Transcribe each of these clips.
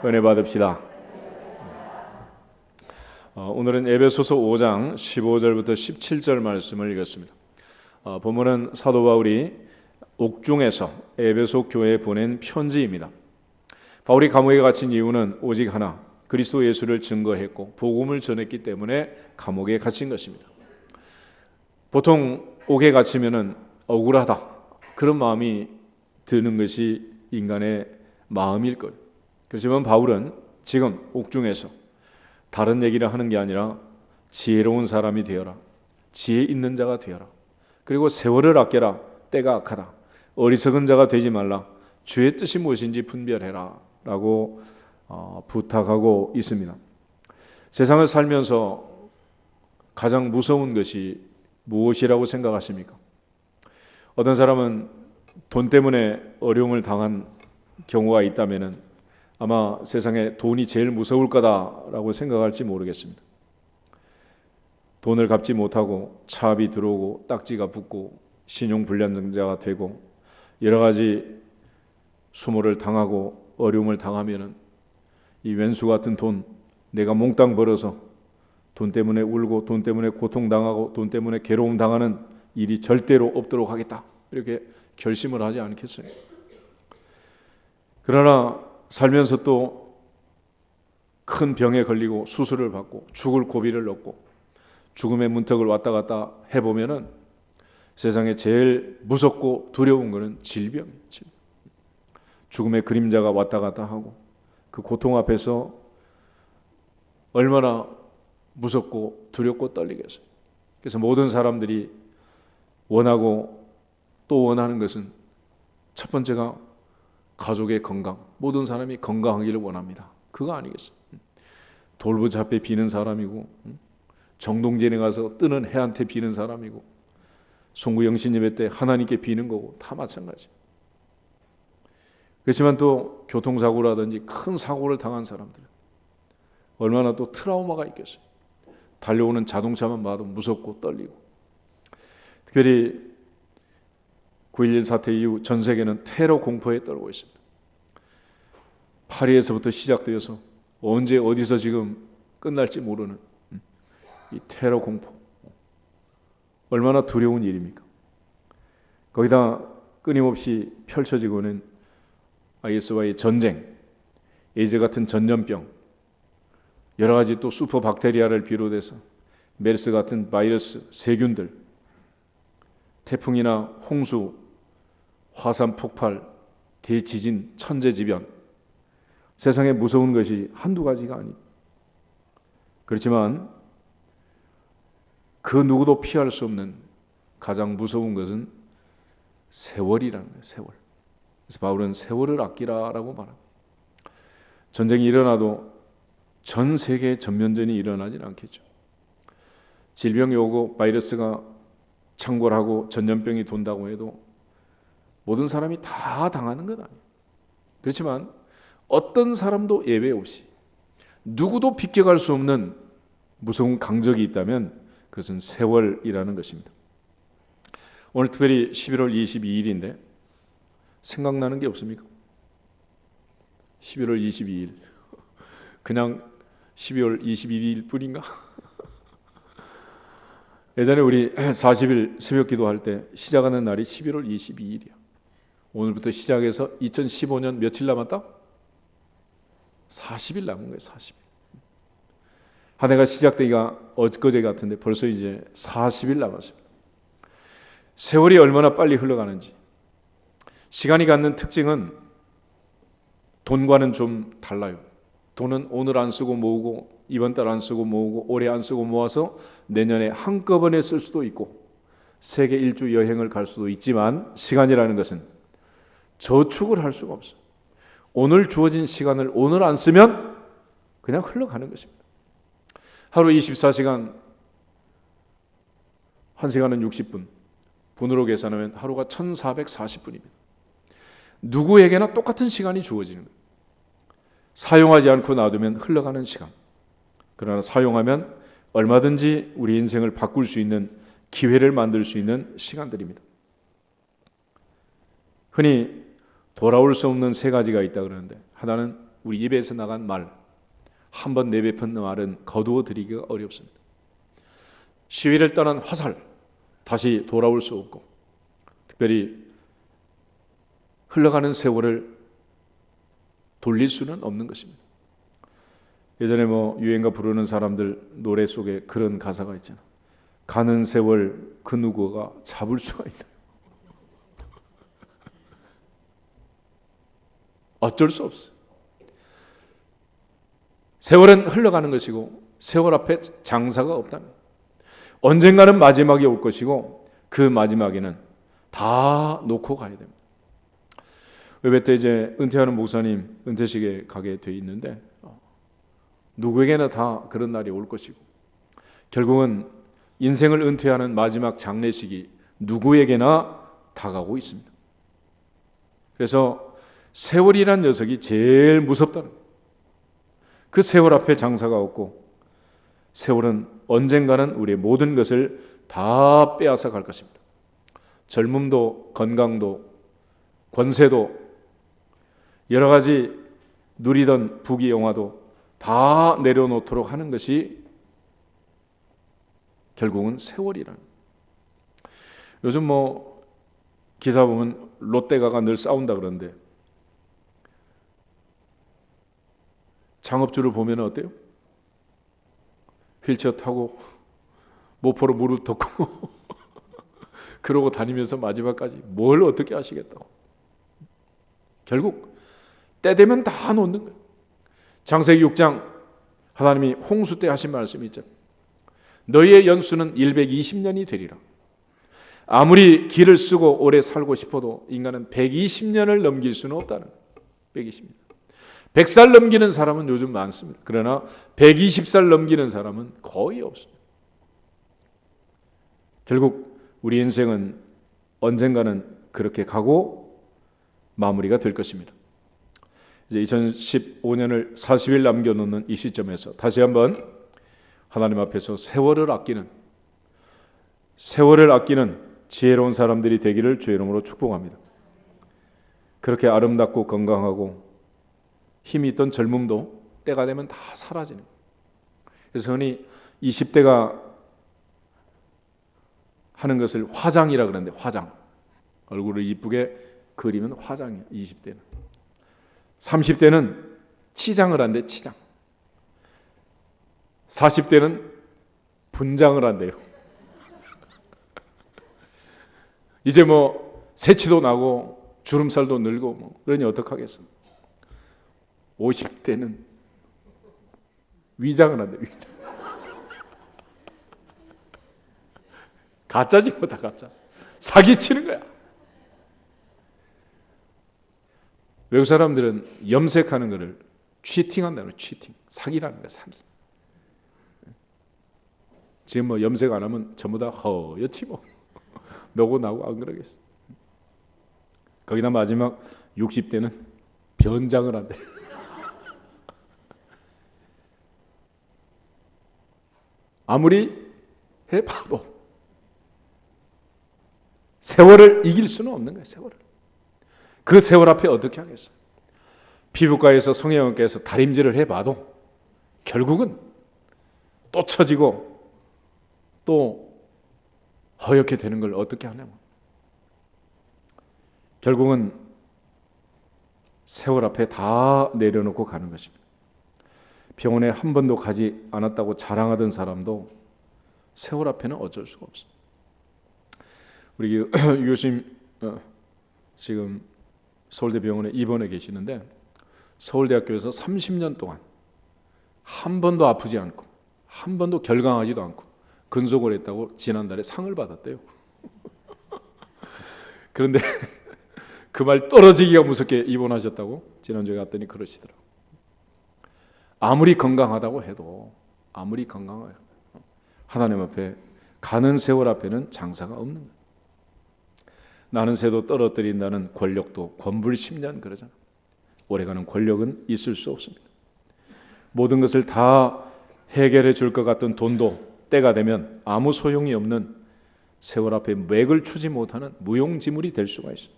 은혜 받읍시다. 오늘은 에베소서 5장 15절부터 17절 말씀을 읽었습니다. 본문은 사도 바울이 옥중에서 에베소 교회에 보낸 편지입니다. 바울이 감옥에 갇힌 이유는 오직 하나, 그리스도 예수를 증거했고 복음을 전했기 때문에 감옥에 갇힌 것입니다. 보통 옥에 갇히면은 억울하다, 그런 마음이 드는 것이 인간의 마음일 거예요. 그렇지만 바울은 지금 옥중에서 다른 얘기를 하는 게 아니라 지혜로운 사람이 되어라, 지혜 있는 자가 되어라, 그리고 세월을 아껴라, 때가 악하다, 어리석은 자가 되지 말라, 주의 뜻이 무엇인지 분별해라 라고 부탁하고 있습니다. 세상을 살면서 가장 무서운 것이 무엇이라고 생각하십니까? 어떤 사람은 돈 때문에 어려움을 당한 경우가 있다면 아마 세상에 돈이 제일 무서울 거다라고 생각할지 모르겠습니다. 돈을 갚지 못하고 차압이 들어오고 딱지가 붙고 신용불량자가 되고 여러 가지 수모를 당하고 어려움을 당하면은 이 왼수 같은 돈, 내가 몽땅 벌어서 돈 때문에 울고 돈 때문에 고통당하고 돈 때문에 괴로움 당하는 일이 절대로 없도록 하겠다, 이렇게 결심을 하지 않겠어요? 그러나 살면서 또 큰 병에 걸리고 수술을 받고 죽을 고비를 넘고 죽음의 문턱을 왔다 갔다 해보면은 세상에 제일 무섭고 두려운 것은 질병이에요. 죽음의 그림자가 왔다 갔다 하고 그 고통 앞에서 얼마나 무섭고 두렵고 떨리겠어요. 그래서 모든 사람들이 원하고 또 원하는 것은 첫 번째가 가족의 건강, 모든 사람이 건강하기를 원합니다. 그거 아니겠어요? 돌부처 앞에 비는 사람이고 정동진에 가서 뜨는 해한테 비는 사람이고 송구영신 예배 때 하나님께 비는 거고 다 마찬가지. 그렇지만 또 교통사고라든지 큰 사고를 당한 사람들 얼마나 또 트라우마가 있겠어요. 달려오는 자동차만 봐도 무섭고 떨리고. 특별히 9.11 사태 이후 전 세계는 테러 공포에 떨고 있습니다. 파리에서부터 시작되어서 언제 어디서 지금 끝날지 모르는 이 테러 공포, 얼마나 두려운 일입니까? 거기다 끊임없이 펼쳐지고는 IS와의 전쟁, 에이즈 같은 전염병, 여러 가지 또 슈퍼박테리아를 비롯해서 메르스 같은 바이러스, 세균들, 태풍이나 홍수, 화산 폭발, 대지진, 천재지변, 세상에 무서운 것이 한두 가지가 아닙니다. 그렇지만 그 누구도 피할 수 없는 가장 무서운 것은 세월이라는 거예요. 세월. 그래서 바울은 세월을 아끼라라고 말합니다. 전쟁이 일어나도 전 세계 전면전이 일어나진 않겠죠. 질병이 오고 바이러스가 창궐하고 전염병이 돈다고 해도 모든 사람이 다 당하는 건 아니에요. 그렇지만 어떤 사람도 예외 없이 누구도 비껴갈 수 없는 무서운 강적이 있다면 그것은 세월이라는 것입니다. 오늘 특별히 11월 22일인데 생각나는 게 없습니까? 11월 22일 그냥 12월 21일 뿐인가? 예전에 우리 40일 새벽 기도할 때 시작하는 날이 11월 22일이야. 오늘부터 시작해서 2015년 며칠 남았다? 40일 남은 거예요. 40일. 한 해가 시작되기가 엊그제 같은데 벌써 이제 40일 남았습니다. 세월이 얼마나 빨리 흘러가는지. 시간이 갖는 특징은 돈과는 좀 달라요. 돈은 오늘 안 쓰고 모으고 이번 달 안 쓰고 모으고 올해 안 쓰고 모아서 내년에 한꺼번에 쓸 수도 있고 세계 일주 여행을 갈 수도 있지만 시간이라는 것은 저축을 할 수가 없어요. 오늘 주어진 시간을 오늘 안 쓰면 그냥 흘러가는 것입니다. 하루 24시간, 1시간은 60분, 분으로 계산하면 하루가 1440분입니다. 누구에게나 똑같은 시간이 주어지는 거예요. 사용하지 않고 놔두면 흘러가는 시간. 그러나 사용하면 얼마든지 우리 인생을 바꿀 수 있는 기회를 만들 수 있는 시간들입니다. 흔히 돌아올 수 없는 세 가지가 있다 그러는데 하나는 우리 입에서 나간 말, 한 번 내뱉은 말은 거두어 드리기가 어렵습니다. 시위를 떠난 화살, 다시 돌아올 수 없고, 특별히 흘러가는 세월을 돌릴 수는 없는 것입니다. 예전에 유행가 부르는 사람들 노래 속에 그런 가사가 있잖아. 가는 세월 그 누구가 잡을 수가 있나. 어쩔 수 없어. 세월은 흘러가는 것이고 세월 앞에 장사가 없다는 거예요. 언젠가는 마지막이 올 것이고 그 마지막에는 다 놓고 가야 됩니다. 예배 때 이제 은퇴하는 목사님 은퇴식에 가게 돼 있는데 누구에게나 다 그런 날이 올 것이고 결국은 인생을 은퇴하는 마지막 장례식이 누구에게나 다가오고 있습니다. 그래서 세월이란 녀석이 제일 무섭다는 거예요. 그 세월 앞에 장사가 없고 세월은 언젠가는 우리의 모든 것을 다 빼앗아 갈 것입니다. 젊음도 건강도 권세도 여러 가지 누리던 부귀영화도 다 내려놓도록 하는 것이 결국은 세월이라는. 요즘 기사 보면 롯데가가 늘 싸운다 그러는데 창업주를 보면 어때요? 휠체어 타고 모포로 무릎 덮고 그러고 다니면서 마지막까지 뭘 어떻게 하시겠다고. 결국 때 되면 다 놓는 거예요. 창세기 6장 하나님이 홍수 때 하신 말씀이 있죠. 너희의 연수는 120년이 되리라. 아무리 길을 쓰고 오래 살고 싶어도 인간은 120년을 넘길 수는 없다는 거예요. 120년. 100살 넘기는 사람은 요즘 많습니다. 그러나 120살 넘기는 사람은 거의 없어요. 결국 우리 인생은 언젠가는 그렇게 가고 마무리가 될 것입니다. 이제 2015년을 40일 남겨놓는 이 시점에서 다시 한번 하나님 앞에서 세월을 아끼는 지혜로운 사람들이 되기를 주의 이름으로 축복합니다. 그렇게 아름답고 건강하고 힘이 있던 젊음도 때가 되면 다 사라지는 거예요. 그래서 흔히 20대가 하는 것을 화장이라 그러는데 화장. 얼굴을 이쁘게 그리면 화장이에요. 20대는. 30대는 치장을 한대. 치장. 40대는 분장을 한대요. 이제 새치도 나고 주름살도 늘고 그러니 어떡하겠어. 50대는 위장을 한대. 위장. 가짜지 다 가짜. 사기치는 거야. 외국 사람들은 염색하는 거를 치팅한다는 거예요. 치팅. 사기라는 거야. 사기. 지금 염색 안 하면 전부 다 허옇지 너고 나고 안 그러겠어. 거기다 마지막 60대는 변장을 한대. 아무리 해봐도 세월을 이길 수는 없는 거예요. 세월을. 그 세월 앞에 어떻게 하겠어요? 피부과에서 성형외과에서 다림질을 해봐도 결국은 또 처지고 또 허옇게 되는 걸 어떻게 하냐고. 결국은 세월 앞에 다 내려놓고 가는 것입니다. 병원에 한 번도 가지 않았다고 자랑하던 사람도 세월 앞에는 어쩔 수가 없어요. 우리 유 교수님 지금 서울대병원에 입원해 계시는데 서울대학교에서 30년 동안 한 번도 아프지 않고 한 번도 결강하지도 않고 근속을 했다고 지난달에 상을 받았대요. 그런데 그 말 떨어지기가 무섭게 입원하셨다고 지난주에 갔더니 그러시더라고요. 아무리 건강하다고 해도 아무리 건강하다 하나님 앞에 가는 세월 앞에는 장사가 없는 거예요. 나는 새도 떨어뜨린다는 권력도 권불 10년 그러잖아. 오래가는 권력은 있을 수 없습니다. 모든 것을 다 해결해 줄 것 같던 돈도 때가 되면 아무 소용이 없는 세월 앞에 맥을 추지 못하는 무용지물이 될 수가 있어요.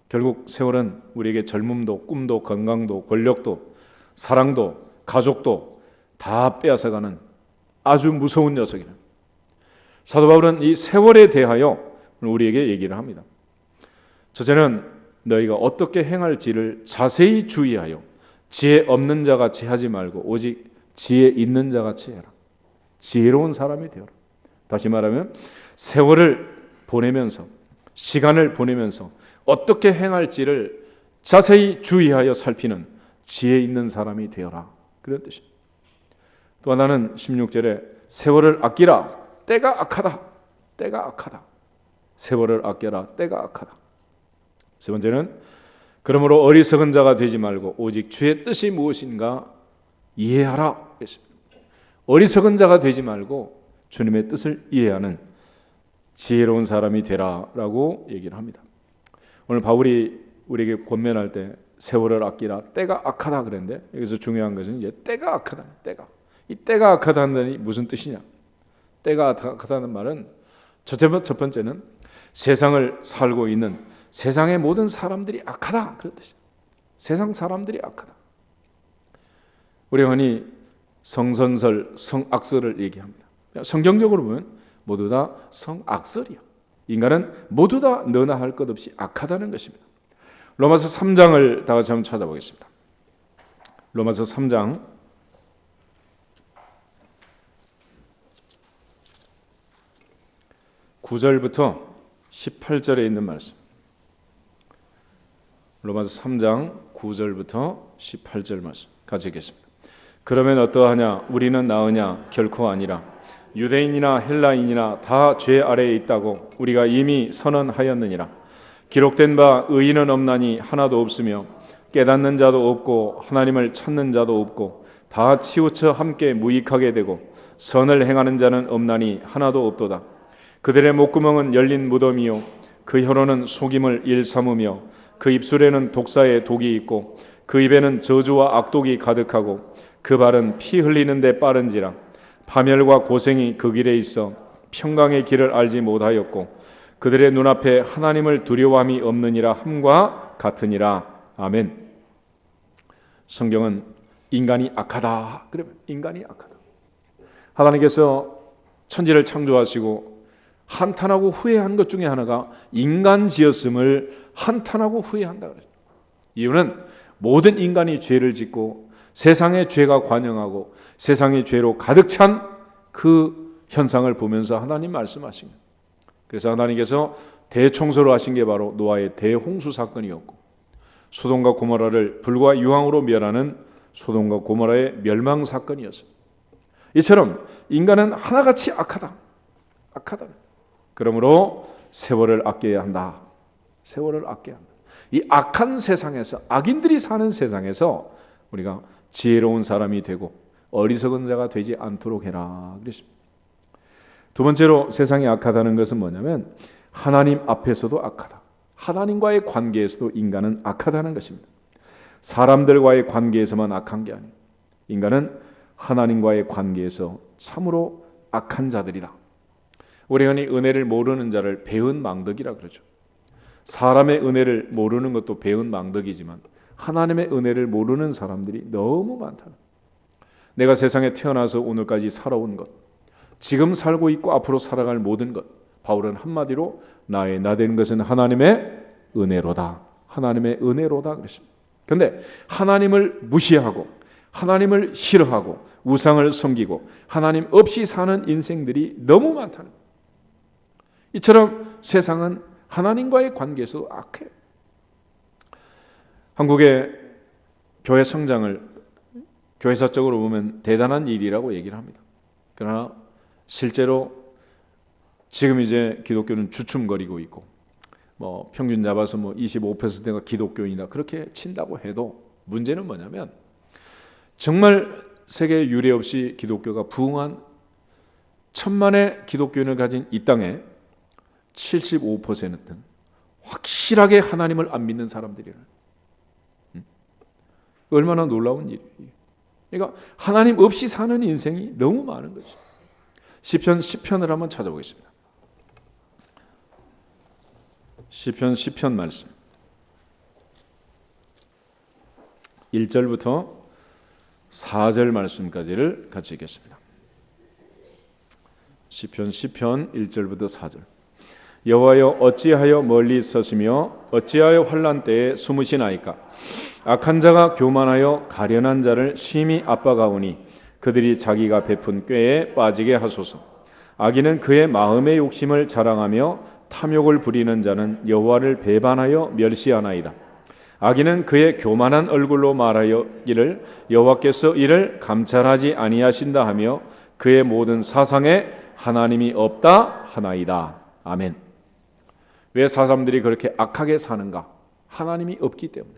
결국 세월은 우리에게 젊음도, 꿈도, 건강도, 권력도, 사랑도, 가족도 다 빼앗아가는 아주 무서운 녀석이다. 사도 바울은 이 세월에 대하여 우리에게 얘기를 합니다. 첫째는 너희가 어떻게 행할지를 자세히 주의하여 지혜 없는 자같이 하지 말고 오직 지혜 있는 자같이 해라. 지혜로운 사람이 되어라. 다시 말하면 세월을 보내면서, 시간을 보내면서 어떻게 행할지를 자세히 주의하여 살피는 지혜 있는 사람이 되어라. 그런 뜻입니다. 또 하나는 16절에 세월을 아끼라. 때가 악하다. 때가 악하다. 세월을 아껴라. 때가 악하다. 세 번째는 그러므로 어리석은 자가 되지 말고 오직 주의 뜻이 무엇인가 이해하라. 어리석은 자가 되지 말고 주님의 뜻을 이해하는 지혜로운 사람이 되라라고 얘기를 합니다. 오늘 바울이 우리에게 권면할 때 세월을 아끼라. 때가 악하다 그랬는데 여기서 중요한 것은 이제 때가 악하다. 이 때가 악하다는 무슨 뜻이냐? 때가 악하다는 말은 첫 번째는 세상을 살고 있는 세상의 모든 사람들이 악하다 그런 뜻이에요. 세상 사람들이 악하다. 우리가 흔히 성선설, 성악설을 얘기합니다. 성경적으로 보면 모두 다 성악설이요. 인간은 모두 다 너나 할 것 없이 악하다는 것입니다. 로마서 3장을 다 같이 한번 찾아보겠습니다. 로마서 3장 9절부터 18절에 있는 말씀. 로마서 3장 9절부터 18절 말씀 같이 읽겠습니다. 그러면 어떠하냐? 우리는 나으냐? 결코 아니라. 유대인이나 헬라인이나 다 죄 아래에 있다고 우리가 이미 선언하였느니라. 기록된 바 의인은 없나니 하나도 없으며 깨닫는 자도 없고 하나님을 찾는 자도 없고 다 치우쳐 함께 무익하게 되고 선을 행하는 자는 없나니 하나도 없도다. 그들의 목구멍은 열린 무덤이요 그 혀로는 속임을 일삼으며 그 입술에는 독사의 독이 있고 그 입에는 저주와 악독이 가득하고 그 발은 피 흘리는 데 빠른지라. 파멸과 고생이 그 길에 있어 평강의 길을 알지 못하였고 그들의 눈앞에 하나님을 두려워함이 없느니라 함과 같으니라. 아멘. 성경은 인간이 악하다. 그러면 인간이 악하다. 하나님께서 천지를 창조하시고 한탄하고 후회한 것 중에 하나가 인간 지었음을 한탄하고 후회한다 그래요. 이유는 모든 인간이 죄를 짓고 세상의 죄가 관영하고 세상의 죄로 가득 찬 그 현상을 보면서 하나님 말씀하신 거예요. 그래서 하나님께서 대청소를 하신 게 바로 노아의 대홍수 사건이었고 소돔과 고모라를 불과 유황으로 멸하는 소돔과 고모라의 멸망 사건이었습니다. 이처럼 인간은 하나같이 악하다. 그러므로 세월을 아껴야 한다. 세월을 아껴야 한다. 이 악한 세상에서, 악인들이 사는 세상에서 우리가 지혜로운 사람이 되고 어리석은 자가 되지 않도록 해라 그랬습니다. 두 번째로 세상이 악하다는 것은 뭐냐면 하나님 앞에서도 악하다. 하나님과의 관계에서도 인간은 악하다는 것입니다. 사람들과의 관계에서만 악한 게 아니에요. 인간은 하나님과의 관계에서 참으로 악한 자들이다. 우리가 흔히 은혜를 모르는 자를 배은 망덕이라 그러죠. 사람의 은혜를 모르는 것도 배은 망덕이지만 하나님의 은혜를 모르는 사람들이 너무 많다는. 내가 세상에 태어나서 오늘까지 살아온 것, 지금 살고 있고 앞으로 살아갈 모든 것, 바울은 한마디로 나의 나된 것은 하나님의 은혜로다. 하나님의 은혜로다 그랬습니다. 그런데 하나님을 무시하고 하나님을 싫어하고 우상을 섬기고 하나님 없이 사는 인생들이 너무 많다는 거예요. 이처럼 세상은 하나님과의 관계에서 악해요. 한국의 교회 성장을 교회사적으로 보면 대단한 일이라고 얘기를 합니다. 그러나 실제로 지금 이제 기독교는 주춤거리고 있고 평균 잡아서 25%가 기독교인이다 그렇게 친다고 해도 문제는 뭐냐면 정말 세계 유례 없이 기독교가 부흥한 천만의 기독교인을 가진 이 땅에 75%는 확실하게 하나님을 안 믿는 사람들이라. 얼마나 놀라운 일이에요. 그러니까 하나님 없이 사는 인생이 너무 많은 거죠. 시편 10편을 한번 찾아보겠습니다. 시편 10편 말씀. 1절부터 4절 말씀까지를 같이 읽겠습니다. 시편 1절부터 4절. 여호와여 어찌하여 멀리 서시며 어찌하여 환난 때에 숨으시나이까. 악한 자가 교만하여 가련한 자를 심히 압박하오니 그들이 자기가 베푼 꾀에 빠지게 하소서. 악인은 그의 마음의 욕심을 자랑하며 탐욕을 부리는 자는 여호와를 배반하여 멸시하나이다. 악인은 그의 교만한 얼굴로 말하여 이를 여호와께서 이를 감찰하지 아니하신다 하며 그의 모든 사상에 하나님이 없다 하나이다. 아멘. 왜 사람들이 그렇게 악하게 사는가? 하나님이 없기 때문에.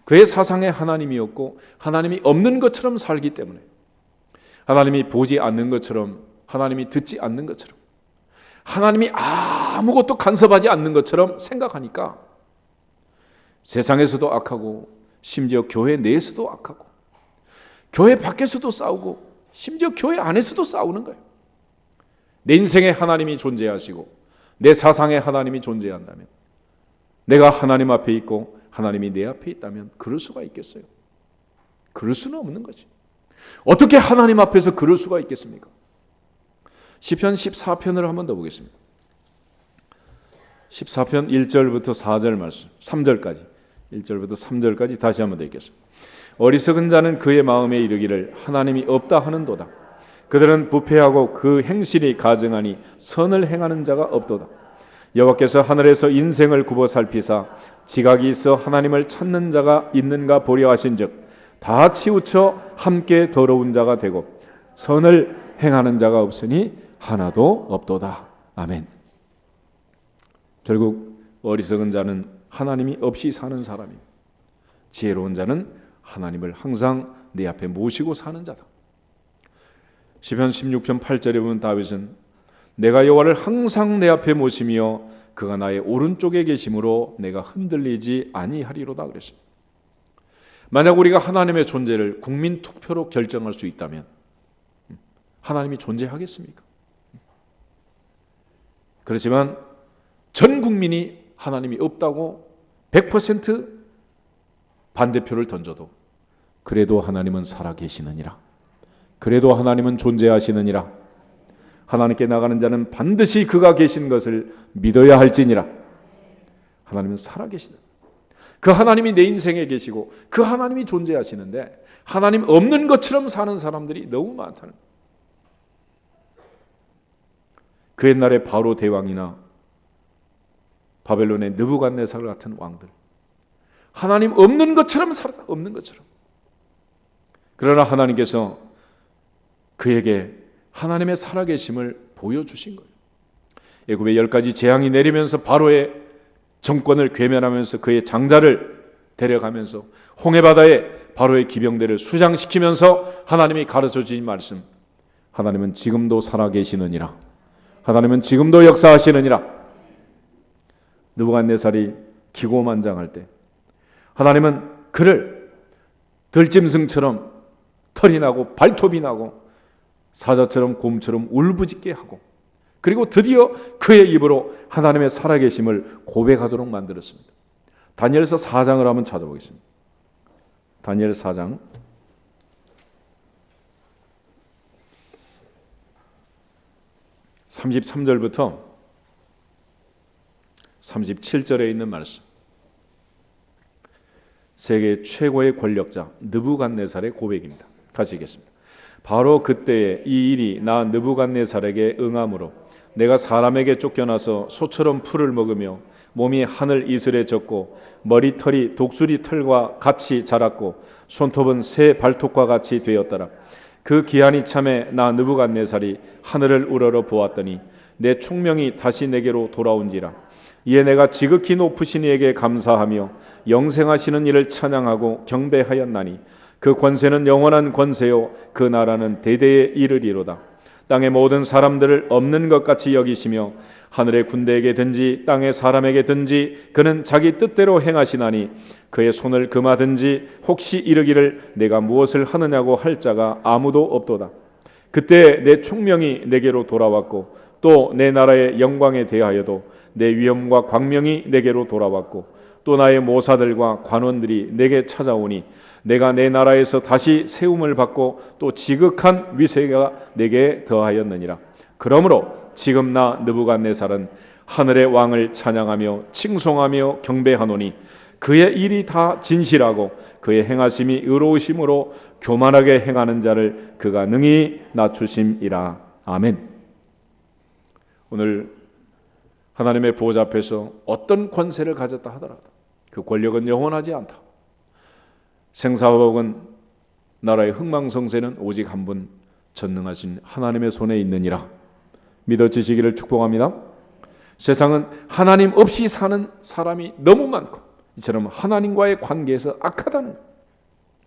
그의 사상에 하나님이 없고 하나님이 없는 것처럼 살기 때문에. 하나님이 보지 않는 것처럼, 하나님이 듣지 않는 것처럼, 하나님이 아무것도 간섭하지 않는 것처럼 생각하니까 세상에서도 악하고 심지어 교회 내에서도 악하고 교회 밖에서도 싸우고 심지어 교회 안에서도 싸우는 거예요. 내 인생에 하나님이 존재하시고 내 사상에 하나님이 존재한다면, 내가 하나님 앞에 있고 하나님이 내 앞에 있다면 그럴 수가 있겠어요? 그럴 수는 없는 거지. 어떻게 하나님 앞에서 그럴 수가 있겠습니까? 시편 14편을 한 번 더 보겠습니다. 14편 1절부터 4절 말씀, 3절까지, 1절부터 3절까지 다시 한 번 더 읽겠습니다. 어리석은 자는 그의 마음에 이르기를 하나님이 없다 하는도다. 그들은 부패하고 그 행실이 가증하니 선을 행하는 자가 없도다. 여호와께서 하늘에서 인생을 굽어 살피사 지각이 있어 하나님을 찾는 자가 있는가 보려 하신즉 다 치우쳐 함께 더러운 자가 되고 선을 행하는 자가 없으니 하나도 없도다. 아멘. 결국 어리석은 자는 하나님이 없이 사는 사람이고 지혜로운 자는 하나님을 항상 내 앞에 모시고 사는 자다. 시편 16편 8절에 보면 다윗은 내가 여호와를 항상 내 앞에 모시며 그가 나의 오른쪽에 계심으로 내가 흔들리지 아니하리로다 그랬습니다. 만약 우리가 하나님의 존재를 국민 투표로 결정할 수 있다면 하나님이 존재하겠습니까? 그렇지만 전 국민이 하나님이 없다고 100% 반대표를 던져도 그래도 하나님은 살아계시느니라. 그래도 하나님은 존재하시느니라. 하나님께 나가는 자는 반드시 그가 계신 것을 믿어야 할지니라. 하나님은 살아계시는, 그 하나님이 내 인생에 계시고 그 하나님이 존재하시는데 하나님 없는 것처럼 사는 사람들이 너무 많다는 거예요. 그 옛날에 바로 대왕이나 바벨론의 느부갓네살 같은 왕들, 하나님 없는 것처럼 살았다. 없는 것처럼. 그러나 하나님께서 그에게 하나님의 살아계심을 보여주신 거예요. 애굽에 10가지 재앙이 내리면서 바로의 정권을 괴멸하면서 그의 장자를 데려가면서 홍해바다에 바로의 기병대를 수장시키면서 하나님이 가르쳐 주신 말씀, 하나님은 지금도 살아계시느니라. 하나님은 지금도 역사하시느니라. 느부갓네살이 기고만장할 때 하나님은 그를 들짐승처럼 털이 나고 발톱이 나고 사자처럼 곰처럼 울부짖게 하고 그리고 드디어 그의 입으로 하나님의 살아계심을 고백하도록 만들었습니다. 다니엘서 4장을 한번 찾아보겠습니다. 다니엘 4장 33절부터 37절에 있는 말씀. 세계 최고의 권력자 느부갓네살의 고백입니다. 같이 읽겠습니다. 바로 그때에 이 일이 나 느부갓네살에게 응함으로 내가 사람에게 쫓겨나서 소처럼 풀을 먹으며 몸이 하늘 이슬에 젖고 머리털이 독수리 털과 같이 자랐고 손톱은 새 발톱과 같이 되었더라. 그 기한이 참에 나 느부갓네살이 하늘을 우러러 보았더니 내 총명이 다시 내게로 돌아온지라. 이에 내가 지극히 높으신 이에게 감사하며 영생하시는 이를 찬양하고 경배하였나니 그 권세는 영원한 권세요 그 나라는 대대에 이르리로다. 땅의 모든 사람들을 없는 것 같이 여기시며 하늘의 군대에게든지 땅의 사람에게든지 그는 자기 뜻대로 행하시나니 그의 손을 금하든지 혹시 이르기를 내가 무엇을 하느냐고 할 자가 아무도 없도다. 그때 내 총명이 내게로 돌아왔고 또 내 나라의 영광에 대하여도 내 위엄과 광명이 내게로 돌아왔고 또 또 나의 모사들과 관원들이 내게 찾아오니 내가 내 나라에서 다시 세움을 받고 또 지극한 위세가 내게 더하였느니라. 그러므로 지금 나 느부갓네살은 하늘의 왕을 찬양하며 칭송하며 경배하노니 그의 일이 다 진실하고 그의 행하심이 의로우심으로 교만하게 행하는 자를 그가 능히 낮추심이라. 아멘. 오늘 하나님의 보호자 앞에서 어떤 권세를 가졌다 하더라도 그 권력은 영원하지 않다. 생사화복은 나라의 흥망성쇠는 오직 한 분 전능하신 하나님의 손에 있느니라 믿어지시기를 축복합니다. 세상은 하나님 없이 사는 사람이 너무 많고 이처럼 하나님과의 관계에서 악하다는 거예요.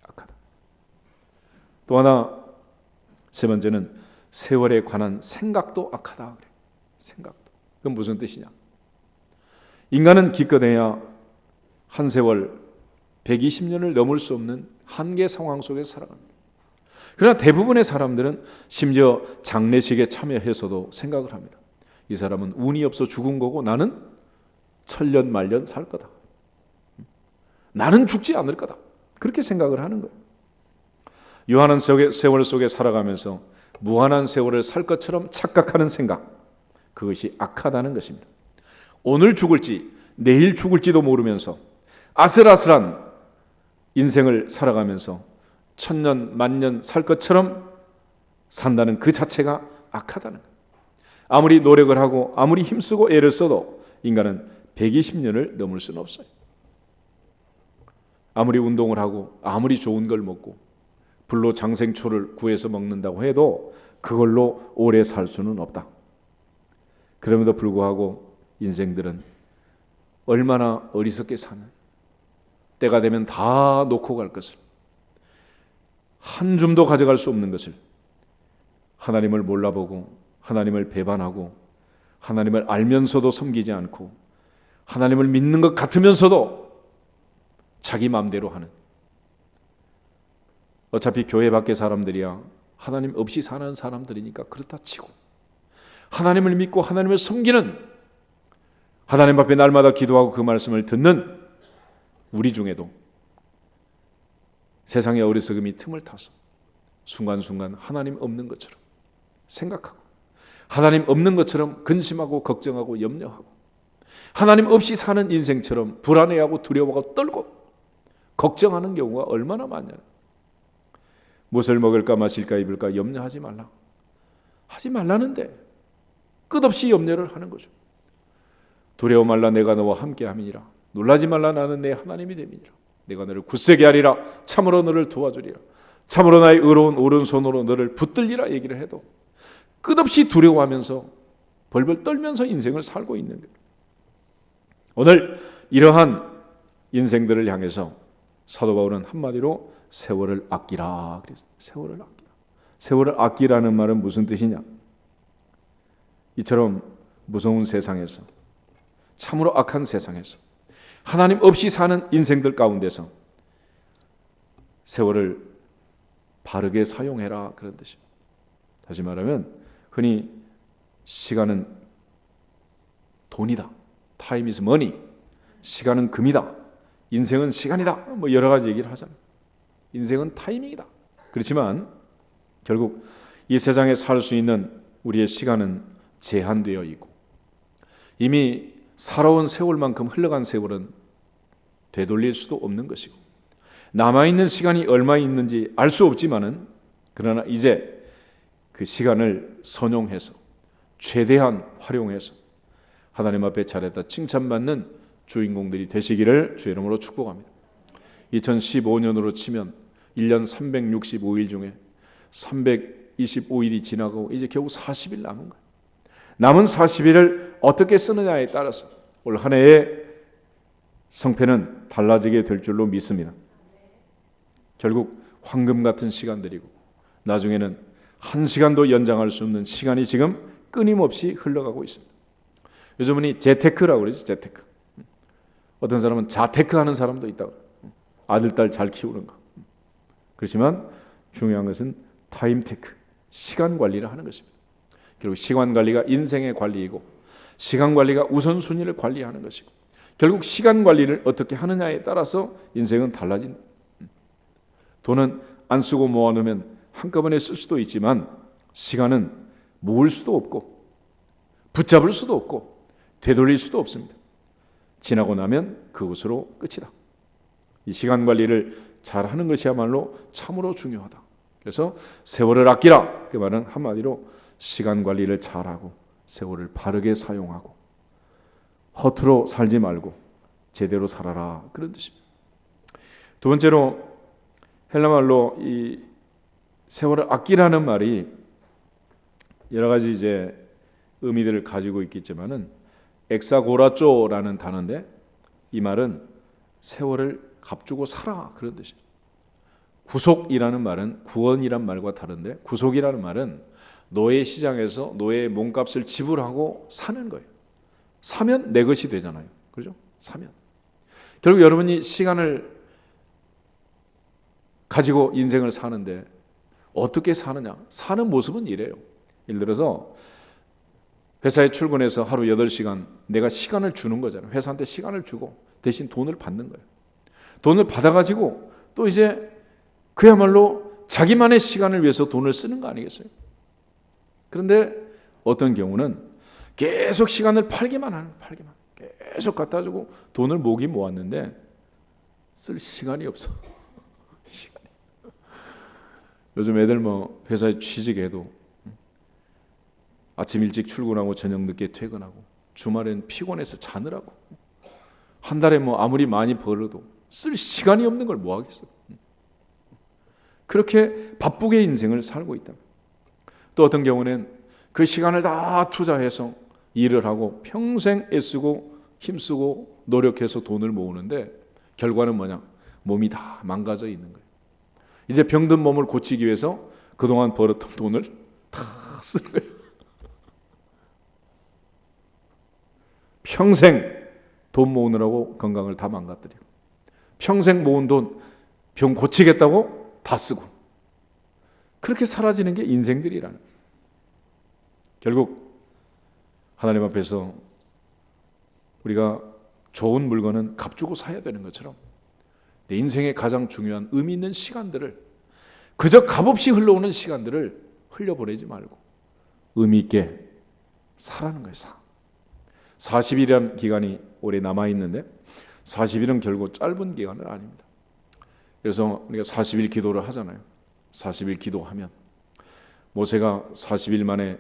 악하다. 또 하나 세 번째는 세월에 관한 생각도 악하다 그래요. 생각도. 그건 무슨 뜻이냐? 인간은 기껏해야 한 세월 120년을 넘을 수 없는 한계 상황 속에서 살아갑니다. 그러나 대부분의 사람들은 심지어 장례식에 참여해서도 생각을 합니다. 이 사람은 운이 없어 죽은 거고 나는 천년 만년 살 거다. 나는 죽지 않을 거다. 그렇게 생각을 하는 거예요. 유한한 세월 속에 살아가면서 무한한 세월을 살 것처럼 착각하는 생각, 그것이 악하다는 것입니다. 오늘 죽을지 내일 죽을지도 모르면서 아슬아슬한 인생을 살아가면서 천년 만년 살 것처럼 산다는 그 자체가 악하다는 거예요. 아무리 노력을 하고 아무리 힘쓰고 애를 써도 인간은 120년을 넘을 수는 없어요. 아무리 운동을 하고 아무리 좋은 걸 먹고 불로 장생초를 구해서 먹는다고 해도 그걸로 오래 살 수는 없다. 그럼에도 불구하고 인생들은 얼마나 어리석게 사는, 때가 되면 다 놓고 갈 것을, 한 줌도 가져갈 수 없는 것을, 하나님을 몰라보고 하나님을 배반하고 하나님을 알면서도 섬기지 않고 하나님을 믿는 것 같으면서도 자기 마음대로 하는, 어차피 교회 밖의 사람들이야 하나님 없이 사는 사람들이니까 그렇다 치고 하나님을 믿고 하나님을 섬기는, 하나님 앞에 날마다 기도하고 그 말씀을 듣는 우리 중에도 세상의 어리석음이 틈을 타서 순간순간 하나님 없는 것처럼 생각하고 하나님 없는 것처럼 근심하고 걱정하고 염려하고 하나님 없이 사는 인생처럼 불안해하고 두려워하고 떨고 걱정하는 경우가 얼마나 많냐. 무엇을 먹을까 마실까 입을까 염려하지 말라. 하지 말라는데 끝없이 염려를 하는 거죠. 두려워 말라 내가 너와 함께함이니라. 놀라지 말라 나는 내 하나님이 됨이니라. 내가 너를 굳세게 하리라. 참으로 너를 도와주리라. 참으로 나의 의로운 오른손으로 너를 붙들리라 얘기를 해도 끝없이 두려워하면서 벌벌 떨면서 인생을 살고 있는 거예요. 오늘 이러한 인생들을 향해서 사도 바울은 한마디로 세월을 아끼라 그랬어요. 세월을 아끼라. 세월을 아끼라는 말은 무슨 뜻이냐? 이처럼 무서운 세상에서, 참으로 악한 세상에서 하나님 없이 사는 인생들 가운데서 세월을 바르게 사용해라 그런 뜻입니다. 다시 말하면 흔히 시간은 돈이다. Time is money. 시간은 금이다. 인생은 시간이다. 뭐 여러 가지 얘기를 하잖아요. 인생은 타이밍이다. 그렇지만 결국 이 세상에 살 수 있는 우리의 시간은 제한되어 있고 이미 살아온 세월만큼 흘러간 세월은 되돌릴 수도 없는 것이고 남아있는 시간이 얼마 있는지 알 수 없지만은 그러나 이제 그 시간을 선용해서 최대한 활용해서 하나님 앞에 잘했다 칭찬받는 주인공들이 되시기를 주의 이름으로 축복합니다. 2015년으로 치면 1년 365일 중에 325일이 지나고 이제 겨우 40일 남은 거예요. 남은 40일을 어떻게 쓰느냐에 따라서 올 한 해의 성패는 달라지게 될 줄로 믿습니다. 결국 황금 같은 시간들이고 나중에는 한 시간도 연장할 수 없는 시간이 지금 끊임없이 흘러가고 있습니다. 요즘은 재테크라고 그러죠. 재테크. 어떤 사람은 자테크 하는 사람도 있다고. 아들, 딸 잘 키우는 거. 그렇지만 중요한 것은 타임테크, 시간 관리를 하는 것입니다. 결국 시간 관리가 인생의 관리이고 시간 관리가 우선순위를 관리하는 것이고 결국 시간 관리를 어떻게 하느냐에 따라서 인생은 달라진다. 돈은 안 쓰고 모아놓으면 한꺼번에 쓸 수도 있지만 시간은 모을 수도 없고 붙잡을 수도 없고 되돌릴 수도 없습니다. 지나고 나면 그것으로 끝이다. 이 시간 관리를 잘 하는 것이야말로 참으로 중요하다. 그래서 세월을 아끼라. 그 말은 한마디로 시간 관리를 잘하고 세월을 바르게 사용하고 허투루 살지 말고 제대로 살아라, 그런 뜻입니다. 두 번째로 헬라말로 이 세월을 아끼라는 말이 여러 가지 이제 의미들을 가지고 있겠지만은 엑사고라쪼라는 단어인데 이 말은 세월을 값주고 살아, 그런 뜻이에요. 구속이라는 말은 구원이란 말과 다른데 구속이라는 말은 노예 시장에서 노예의 몸값을 지불하고 사는 거예요. 사면 내 것이 되잖아요. 그렇죠? 사면. 결국 여러분이 시간을 가지고 인생을 사는데 어떻게 사느냐? 사는 모습은 이래요. 예를 들어서 회사에 출근해서 하루 8시간 내가 시간을 주는 거잖아요. 회사한테 시간을 주고 대신 돈을 받는 거예요. 돈을 받아가지고 또 이제 그야말로 자기만의 시간을 위해서 돈을 쓰는 거 아니겠어요? 그런데 어떤 경우는 계속 시간을 팔기만 계속 갖다 주고 돈을 모았는데 쓸 시간이 없어. 시간이. 요즘 애들 뭐 회사에 취직해도 아침 일찍 출근하고 저녁 늦게 퇴근하고 주말엔 피곤해서 자느라고 한 달에 뭐 아무리 많이 벌어도 쓸 시간이 없는 걸 뭐 하겠어. 그렇게 바쁘게 인생을 살고 있다. 또 어떤 경우는 그 시간을 다 투자해서 일을 하고 평생 애쓰고 힘쓰고 노력해서 돈을 모으는데 결과는 뭐냐? 몸이 다 망가져 있는 거예요. 이제 병든 몸을 고치기 위해서 그동안 벌었던 돈을 다 쓰는 거예요. 평생 돈 모으느라고 건강을 다 망가뜨리고 평생 모은 돈 병 고치겠다고 다 쓰고 그렇게 사라지는 게 인생들이라는 거예요. 결국 하나님 앞에서 우리가 좋은 물건은 값주고 사야 되는 것처럼 내 인생의 가장 중요한 의미 있는 시간들을 그저 값없이 흘러오는 시간들을 흘려보내지 말고 의미 있게 살라는 거예요. 40일이라는 기간이 오래 남아있는데 40일은 결국 짧은 기간은 아닙니다. 그래서 우리가 40일 기도를 하잖아요. 40일 기도하면 모세가 40일 만에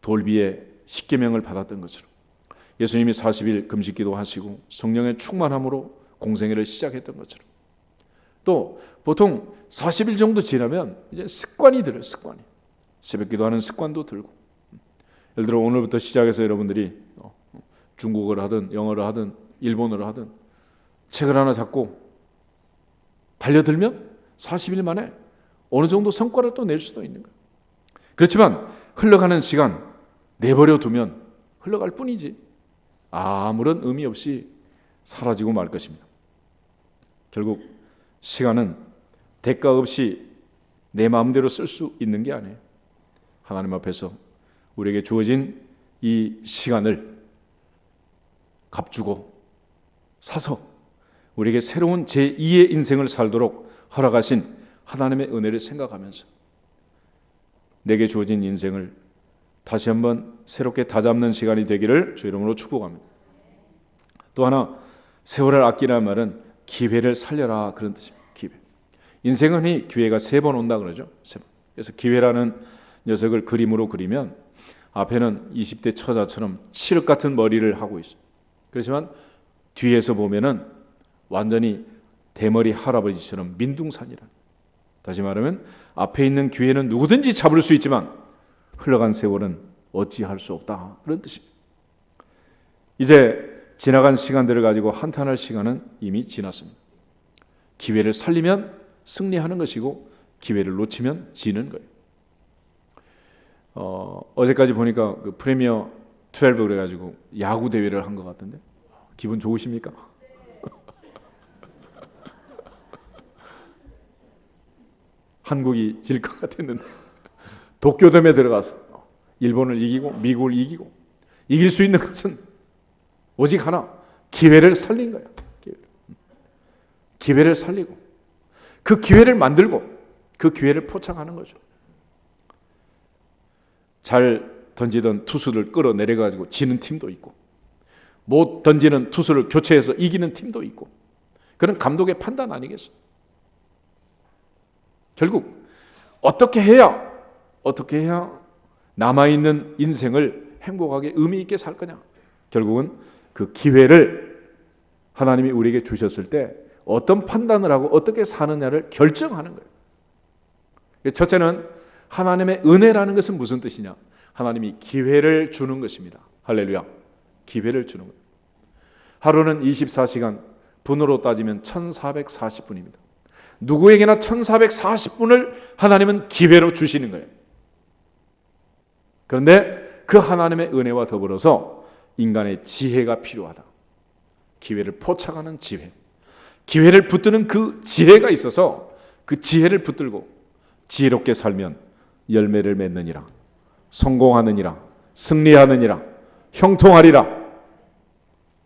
돌비에 십계명을 받았던 것처럼 예수님이 40일 금식 기도하시고 성령의 충만함으로 공생애를 시작했던 것처럼 또 보통 40일 정도 지나면 이제 습관이 들어요. 습관이. 새벽 기도하는 습관도 들고 예를 들어 오늘부터 시작해서 여러분들이 중국어를 하든 영어를 하든 일본어를 하든 책을 하나 잡고 달려들면 40일 만에 어느 정도 성과를 또 낼 수도 있는 거예요. 그렇지만 흘러가는 시간 내버려 두면 흘러갈 뿐이지 아무런 의미 없이 사라지고 말 것입니다. 결국 시간은 대가 없이 내 마음대로 쓸 수 있는 게 아니에요. 하나님 앞에서 우리에게 주어진 이 시간을 값주고 사서 우리에게 새로운 제2의 인생을 살도록 허락하신 하나님의 은혜를 생각하면서 내게 주어진 인생을 다시 한번 새롭게 다잡는 시간이 되기를 주 이름으로 축복합니다. 또 하나 세월을 아끼라는 말은 기회를 살려라, 그런 뜻입니다. 기회. 인생은 이 기회가 3번 온다 그러죠. 3번. 그래서 기회라는 녀석을 그림으로 그리면 앞에는 20대 처자처럼 칠흑 같은 머리를 하고 있어요. 그렇지만 뒤에서 보면은 완전히 대머리 할아버지처럼 민둥산이라. 다시 말하면 앞에 있는 기회는 누구든지 잡을 수 있지만 흘러간 세월은 어찌할 수 없다, 그런 뜻입니다. 이제 지나간 시간들을 가지고 한탄할 시간은 이미 지났습니다. 기회를 살리면 승리하는 것이고 기회를 놓치면 지는 거예요. 어제까지 보니까 그 프리미어 12 그래가지고 야구 대회를 한 것 같은데 기분 좋으십니까? 한국이 질 것 같았는데 도쿄돔에 들어가서 일본을 이기고 미국을 이기고 이길 수 있는 것은 오직 하나, 기회를 살린 거예요. 기회를 살리고 그 기회를 만들고 그 기회를 포착하는 거죠. 잘 던지던 투수를 끌어내려가지고 지는 팀도 있고, 못 던지는 투수를 교체해서 이기는 팀도 있고, 그런 감독의 판단 아니겠어요? 결국 어떻게 해야 남아있는 인생을 행복하게 의미 있게 살 거냐? 결국은 그 기회를 하나님이 우리에게 주셨을 때 어떤 판단을 하고 어떻게 사느냐를 결정하는 거예요. 첫째는 하나님의 은혜라는 것은 무슨 뜻이냐? 하나님이 기회를 주는 것입니다. 할렐루야. 기회를 주는 거예요. 하루는 24시간, 분으로 따지면 1440분입니다. 누구에게나 1440분을 하나님은 기회로 주시는 거예요. 그런데 그 하나님의 은혜와 더불어서 인간의 지혜가 필요하다. 기회를 포착하는 지혜, 기회를 붙드는 그 지혜가 있어서 그 지혜를 붙들고 지혜롭게 살면 열매를 맺느니라, 성공하느니라, 승리하느니라, 형통하리라.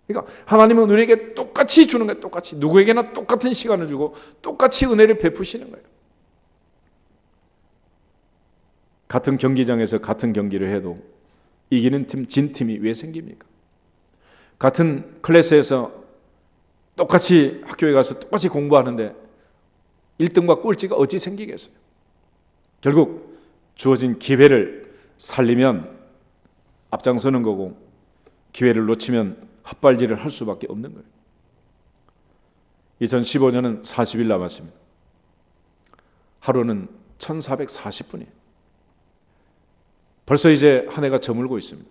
그러니까 하나님은 우리에게 똑같이 주는 거예요. 똑같이 누구에게나 똑같은 시간을 주고 똑같이 은혜를 베푸시는 거예요. 같은 경기장에서 같은 경기를 해도 이기는 팀, 진 팀이 왜 생깁니까? 같은 클래스에서 똑같이 학교에 가서 똑같이 공부하는데 1등과 꼴찌가 어찌 생기겠어요? 결국 주어진 기회를 살리면 앞장서는 거고, 기회를 놓치면 헛발질을 할 수밖에 없는 거예요. 2015년은 40일 남았습니다. 하루는 1440분이에요. 벌써 이제 한 해가 저물고 있습니다.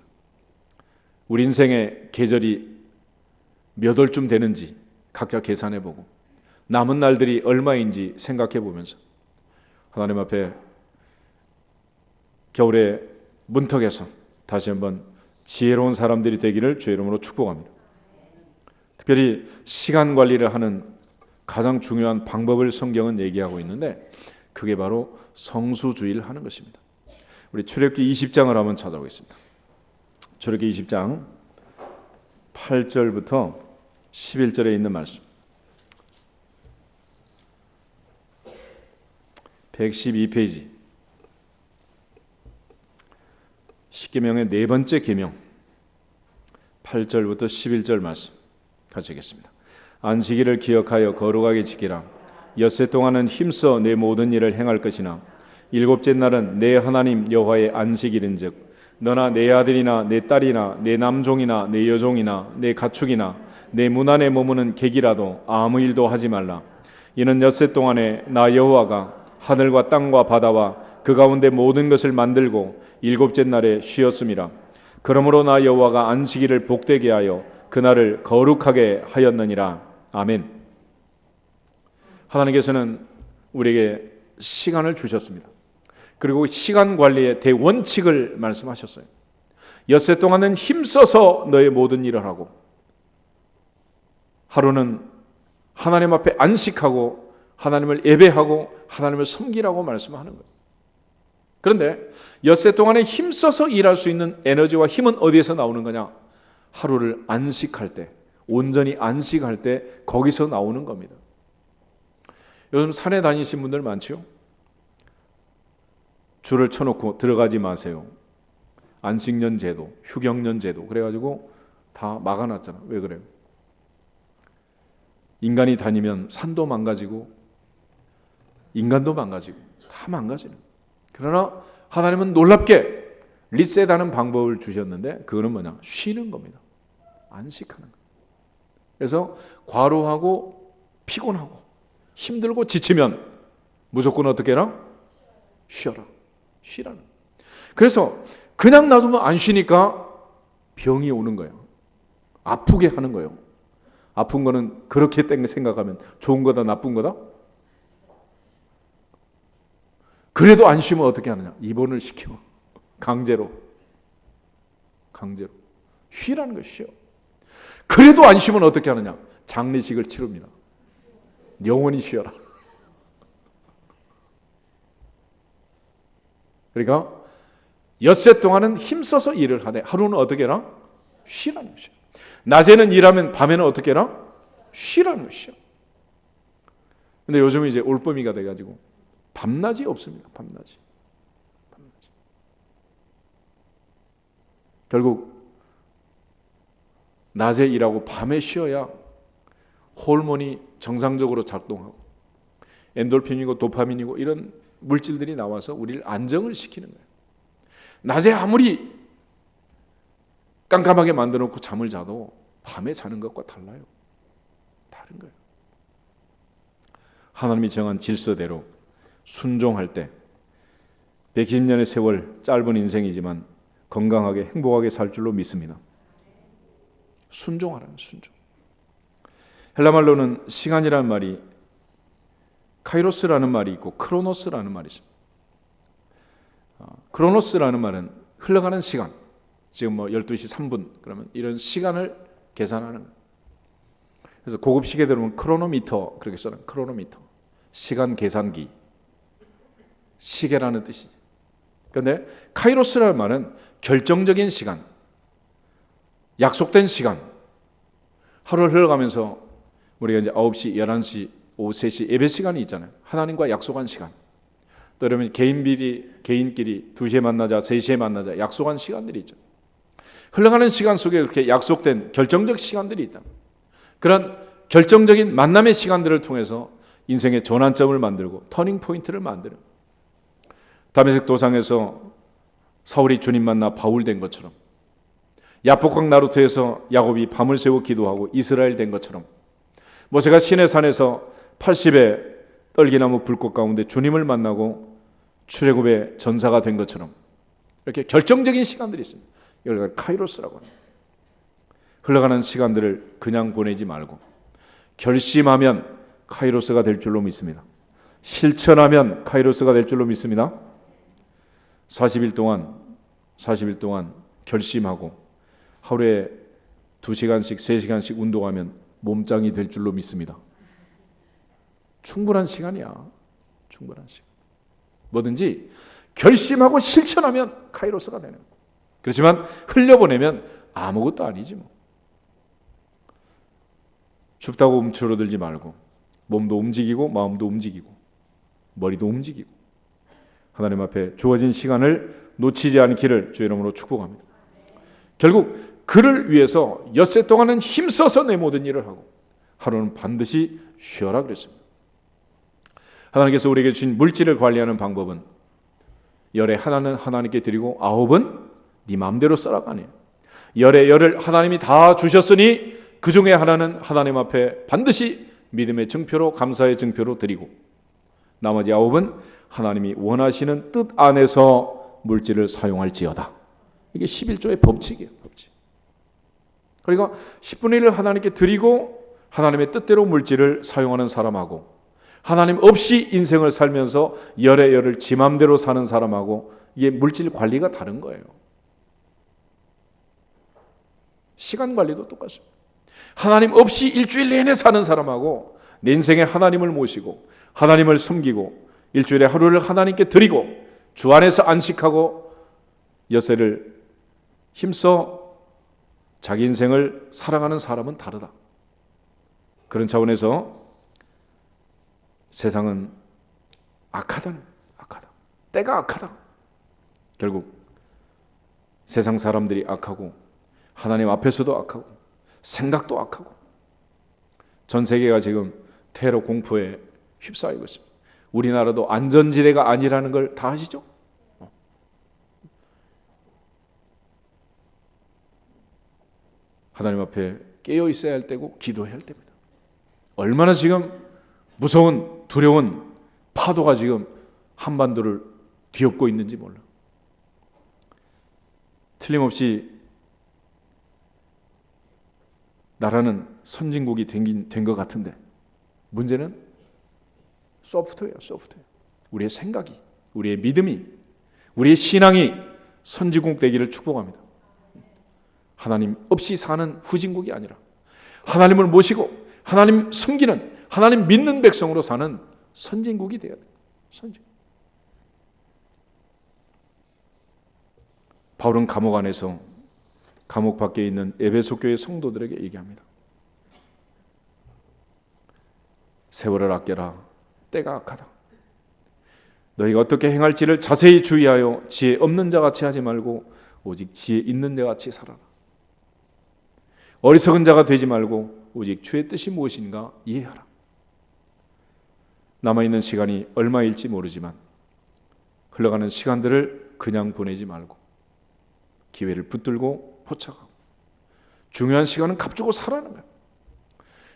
우리 인생의 계절이 몇 월쯤 되는지 각자 계산해보고 남은 날들이 얼마인지 생각해보면서 하나님 앞에 겨울의 문턱에서 다시 한번 지혜로운 사람들이 되기를 주의 이름으로 축복합니다. 특별히 시간 관리를 하는 가장 중요한 방법을 성경은 얘기하고 있는데, 그게 바로 성수주의를 하는 것입니다. 우리 출애굽기 20장을 한번 찾아보겠습니다. 출애굽기 20장 8절부터 11절에 있는 말씀, 112페이지, 십계명의 네 번째 계명 8절부터 11절 말씀 같이 읽겠습니다. 안식일을 기억하여 거룩하게 지키라. 엿새 동안은 힘써 내 모든 일을 행할 것이나 일곱째 날은 내 하나님 여호와의 안식일인즉 너나 내 아들이나 내 딸이나 내 남종이나 내 여종이나 내 가축이나 내 문 안에 머무는 객이라도 아무 일도 하지 말라. 이는 엿새 동안에 나 여호와가 하늘과 땅과 바다와 그 가운데 모든 것을 만들고 일곱째 날에 쉬었음이라. 그러므로 나 여호와가 안식일을 복되게 하여 그날을 거룩하게 하였느니라. 아멘. 하나님께서는 우리에게 시간을 주셨습니다. 그리고 시간 관리의 대원칙을 말씀하셨어요. 엿새 동안은 힘써서 너의 모든 일을 하고, 하루는 하나님 앞에 안식하고 하나님을 예배하고 하나님을 섬기라고 말씀하는 거예요. 그런데 엿새 동안에 힘써서 일할 수 있는 에너지와 힘은 어디에서 나오는 거냐? 하루를 안식할 때, 온전히 안식할 때 거기서 나오는 겁니다. 요즘 산에 다니신 분들 많죠? 줄을 쳐놓고 들어가지 마세요. 안식년 제도, 휴경년 제도, 그래가지고 다 막아놨잖아. 왜 그래요? 인간이 다니면 산도 망가지고 인간도 망가지고 다 망가지는. 그러나 하나님은 놀랍게 리셋하는 방법을 주셨는데, 그거는 뭐냐? 쉬는 겁니다. 안식하는 거예요. 그래서 과로하고 피곤하고 힘들고 지치면 무조건 어떻게 해라? 쉬어라. 쉬라는. 그래서 그냥 놔두면 안 쉬니까 병이 오는 거예요. 아프게 하는 거예요. 아픈 거는 그렇게 생각하면 좋은 거다 나쁜 거다? 그래도 안 쉬면 어떻게 하느냐? 입원을 시켜. 강제로. 쉬라는 거예요. 쉬어. 그래도 안 쉬면 어떻게 하느냐? 장례식을 치릅니다. 영원히 쉬어라. 그러니까 엿새 동안은 힘써서 일을 하되 하루는 어떻게 해라? 쉬라는 것이에요. 낮에는 일하면 밤에는 어떻게 해라? 쉬라는 것이요. 근데 요즘은 이제 올빼미가 돼가지고 밤낮이 없습니다. 밤낮이. 결국 낮에 일하고 밤에 쉬어야 호르몬이 정상적으로 작동하고 엔돌핀이고 도파민이고 이런 물질들이 나와서 우리를 안정을 시키는 거예요. 낮에 아무리 깜깜하게 만들어 놓고 잠을 자도 밤에 자는 것과 달라요. 다른 거예요. 하나님이 정한 질서대로 순종할 때 120년의 세월, 짧은 인생이지만 건강하게 행복하게 살 줄로 믿습니다. 순종하라는 순종. 헬라말로는 시간이라는 말이 카이로스라는 말이 있고 크로노스라는 말이 있습니다. 크로노스라는 말은 흘러가는 시간. 지금 뭐 12시 3분 그러면 이런 시간을 계산하는 거예요. 그래서 고급 시계들 보면 크로노미터 그렇게 써요. 크로노미터. 시간 계산기. 시계라는 뜻이죠. 그런데 카이로스라는 말은 결정적인 시간. 약속된 시간. 하루를 흘러가면서 우리가 이제 9시, 11시, 오후 3시 예배 시간이 있잖아요. 하나님과 약속한 시간. 또 여러분 개인끼리 2시에 만나자, 3시에 만나자 약속한 시간들이 있죠. 흘러가는 시간 속에 그렇게 약속된 결정적 시간들이 있다. 그런 결정적인 만남의 시간들을 통해서 인생의 전환점을 만들고 터닝 포인트를 만드는 다메섹 도상에서 사울이 주님 만나 바울 된 것처럼 야복강 나루트에서 야곱이 밤을 새워 기도하고 이스라엘 된 것처럼 모세가 시내산에서 80의 떨기나무 불꽃 가운데 주님을 만나고 출애굽의 전사가 된 것처럼 이렇게 결정적인 시간들이 있습니다. 이걸 카이로스라고 합니다. 흘러가는 시간들을 그냥 보내지 말고 결심하면 카이로스가 될 줄로 믿습니다. 실천하면 카이로스가 될 줄로 믿습니다. 40일 동안 결심하고 하루에 2시간씩 3시간씩 운동하면 몸짱이 될 줄로 믿습니다. 충분한 시간이야. 충분한 시간. 뭐든지 결심하고 실천하면 카이로스가 되는 거예요. 그렇지만 흘려보내면 아무것도 아니지 뭐. 춥다고 움츠러들지 말고 몸도 움직이고 마음도 움직이고 머리도 움직이고 하나님 앞에 주어진 시간을 놓치지 않기를 주의 이름으로 축복합니다. 결국 그를 위해서 엿새 동안은 힘써서 내 모든 일을 하고 하루는 반드시 쉬어라 그랬습니다. 하나님께서 우리에게 주신 물질을 관리하는 방법은 열의 하나는 하나님께 드리고 9은 네 마음대로 써라가 아니에요. 열의 열을 하나님이 다 주셨으니 그 중에 하나는 하나님 앞에 반드시 믿음의 증표로 감사의 증표로 드리고 나머지 9은 하나님이 원하시는 뜻 안에서 물질을 사용할지어다. 이게 11조의 법칙이에요. 법칙. 그러니까 10분의 1을 하나님께 드리고 하나님의 뜻대로 물질을 사용하는 사람하고 하나님 없이 인생을 살면서 열의 열을 지 맘대로 사는 사람하고 이게 물질 관리가 다른 거예요. 시간 관리도 똑같습니다. 하나님 없이 일주일 내내 사는 사람하고 내 인생에 하나님을 모시고 하나님을 섬기고 일주일에 하루를 하나님께 드리고 주 안에서 안식하고 엿새를 힘써 자기 인생을 살아가는 사람은 다르다. 그런 차원에서 세상은 악하다. 때가 악하다. 결국 세상 사람들이 악하고 하나님 앞에서도 악하고 생각도 악하고 전 세계가 지금 테러 공포에 휩싸이고 있습니다. 우리나라도 안전지대가 아니라는 걸 다 아시죠? 하나님 앞에 깨어 있어야 할 때고 기도해야 할 때입니다. 얼마나 지금 무서운 두려운 파도가 지금 한반도를 뒤엎고 있는지 몰라. 틀림없이 나라는 선진국이 된 것 같은데 문제는 소프트웨어. 우리의 생각이, 우리의 믿음이, 우리의 신앙이 선진국 되기를 축복합니다. 하나님 없이 사는 후진국이 아니라 하나님을 모시고 하나님 섬기는 하나님 믿는 백성으로 사는 선진국이 되어야 돼요. 선진국. 바울은 감옥 안에서 감옥 밖에 있는 에베소 교회 성도들에게 얘기합니다. 세월을 아껴라. 때가 악하다. 너희가 어떻게 행할지를 자세히 주의하여 지혜 없는 자같이 하지 말고 오직 지혜 있는 자같이 살아라. 어리석은 자가 되지 말고 오직 주의 뜻이 무엇인가 이해하라. 남아있는 시간이 얼마일지 모르지만 흘러가는 시간들을 그냥 보내지 말고 기회를 붙들고 포착하고 중요한 시간은 값주고 살아는 거야.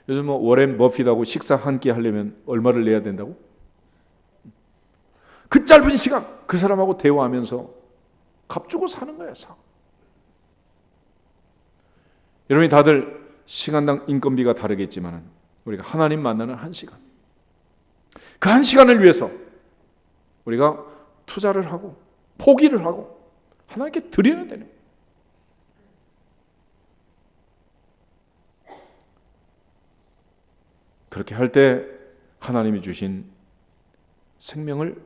요즘 워렌 버핏하고 식사 한 끼 하려면 얼마를 내야 된다고? 그 짧은 시간 그 사람하고 대화하면서 값주고 사는 거야. 여러분이 다들 시간당 인건비가 다르겠지만 우리가 하나님 만나는 한 시간, 그 한 시간을 위해서 우리가 투자를 하고 포기를 하고 하나님께 드려야 되는 거예요. 그렇게 할 때 하나님이 주신 생명을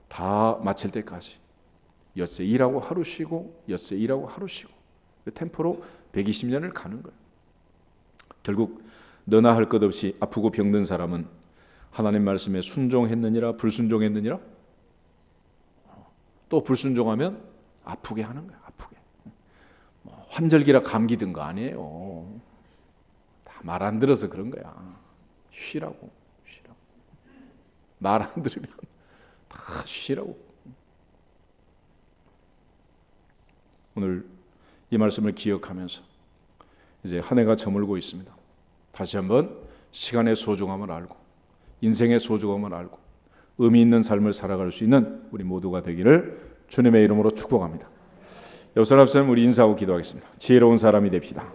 다 마칠 때까지 엿새 일하고 하루 쉬고 엿새 일하고 하루 쉬고 그 템포로 120년을 가는 거예요. 결국 너나 할 것 없이 아프고 병든 사람은 하나님 말씀에 순종했느니라 불순종했느니라? 또 불순종하면 아프게 하는 거예요. 아프게. 환절기라 감기 든 거 아니에요. 다 말 안 들어서 그런 거야. 쉬라고. 말 안 들으면 다 쉬라고. 오늘 이 말씀을 기억하면서 이제 한 해가 저물고 있습니다. 다시 한번 시간의 소중함을 알고 인생의 소중함을 알고 의미 있는 삶을 살아갈 수 있는 우리 모두가 되기를 주님의 이름으로 축복합니다. 여기서 우리 인사하고 기도하겠습니다. 지혜로운 사람이 됩시다.